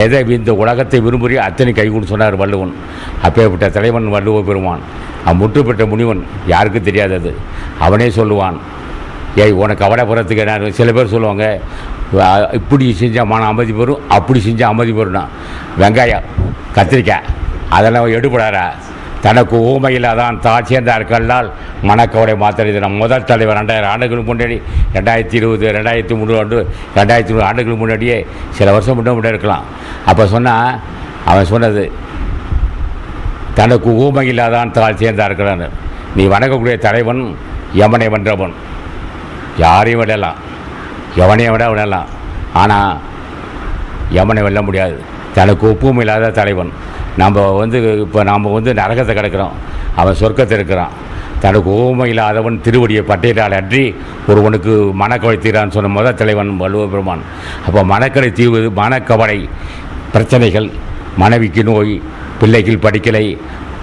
எதை இந்த உலகத்தை விரும்புகிறோ அத்தனை கைகூன்னு சொன்னார் வள்ளுவன். அப்பேற்பட்ட தலைவன் வள்ளுவ பெருமான். முற்றுப்பெற்ற முனிவன், யாருக்கும் தெரியாதது. அவனே சொல்லுவான், ஏய் உனக்கு கவலைப்படுறதுக்கு என்ன. சில பேர் சொல்லுவாங்க, இப்படி செஞ்சால் மன அமைதி பெறும், அப்படி செஞ்சால் அமைதி பெறும்னா. வெங்காயம் கத்திரிக்காய் அதெல்லாம் எடுபடாரா. தனக்கு ஊமையில்லாதான் சேர்ந்தார் கல்லால் மனக்கவலை மாத்திரை முதல் தலைவர் 2000 ஆண்டுகளுக்கு முன்னாடி 2020 2003 2003 ஆண்டுகளுக்கு முன்னாடியே சில வருஷம் முன்னே இருக்கலாம். அப்போ சொன்னால் அவன் சொன்னது, தனக்கு ஊமையில்லாதான் சேர்ந்தார்கள். நீ வணங்கக்கூடிய தலைவன் யமனை வென்றவன். யாரையும் விடலாம், எவனையும் விட விடலாம். ஆனால் யமனை வெல்ல முடியாது. தனக்கு ஒப்புமை இல்லாத தலைவன். இப்போ நாம் நரகத்தை கிடக்கிறோம், அவன் சொர்க்கத்தை இருக்கிறான். தனக்கு ஊமை இல்லாதவன் திருவடியை பட்டியலால் அன்றி ஒருவனுக்கு மனக்கவலை தீரான்னு சொன்ன முதல் தலைவன் வள்ளுவ பெருமான். அப்போ மனக்கவலை தீர்வது, மனக்கவலை பிரச்சனைகள், மனைவிக்கு நோய், பிள்ளைகள் படிக்கலை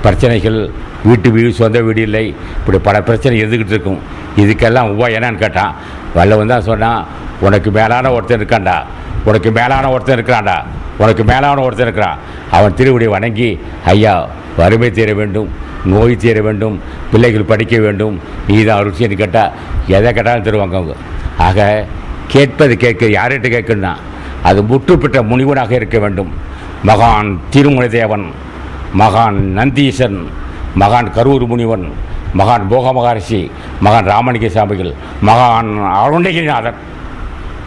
பிரச்சனைகள், வீடு சொந்த வீடு இல்லை, இப்படி பல பிரச்சனை இருந்துக்கிட்டு இருக்கும். இதுக்கெல்லாம் என்னன்னு கேட்டான். வள்ளுவன் தான் சொன்னான், உனக்கு மேலான ஒருத்தன் இருக்கான்டா, உனக்கு மேலான ஒருத்தன் இருக்கிறான்டா, உனக்கு மேலான ஒருத்தன் இருக்கிறான். அவன் திருவடியை வணங்கி, ஐயா வறுமை தீர வேண்டும், நோய் தீர வேண்டும், பிள்ளைகள் படிக்க வேண்டும், நீ தான் ருச்சின்னு கேட்டால் எதை கேட்டாலும் தருவாங்க அவங்க. ஆக கேட்பது கேட்க யார்கிட்ட கேட்கணும்னா அது முற்றுப்பெற்ற முனிவனாக இருக்க வேண்டும். மகான் திருமலை தேவன், மகான் நந்தீசன், மகான் கரூர் முனிவன், மகான் போக மகரிஷி, மகான் ராமலிங்க சாமிகள், மகான் அருணகிரிநாதன்,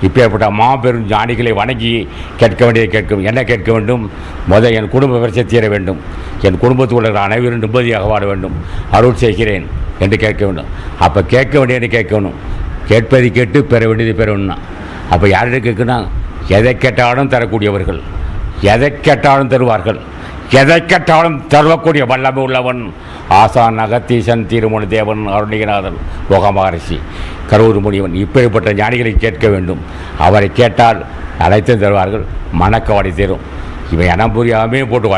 இப்பேற்பட்ட மாபெரும் ஞானிகளை வணங்கி கேட்க வேண்டியதை கேட்கும். என்ன கேட்க வேண்டும்? முதல் என் குடும்ப பிரச்சனை தீர வேண்டும், என் குடும்பத்தில் உள்ள அனைவரும் நிம்மதியாக வாழ வேண்டும், அருள் செய்கிறேன் என்று கேட்க வேண்டும். அப்போ கேட்க வேண்டியதை கேட்கணும். கேட்பதை கேட்டு பெற வேண்டியதை பெறணும்னா அப்போ யார்கிட்ட கேட்கணும்? எதை கேட்டாலும் தரக்கூடியவர்கள், எதை கேட்டாலும் தருவார்கள், எதை கேட்டாலும் தருவக்கூடிய வல்லமை உள்ளவன் ஆசான் அகத்தீசன் திருமண தேவன் அருணகிரிநாதன் போக மகரிஷி கரூர் முனிவன். இப்படிப்பட்ட ஞானிகளை கேட்க வேண்டும். அவரை கேட்டால் அனைத்தும் தருவார்கள், மனக்கவலை தரும். இவன் இனம் புரியாமே போட்டு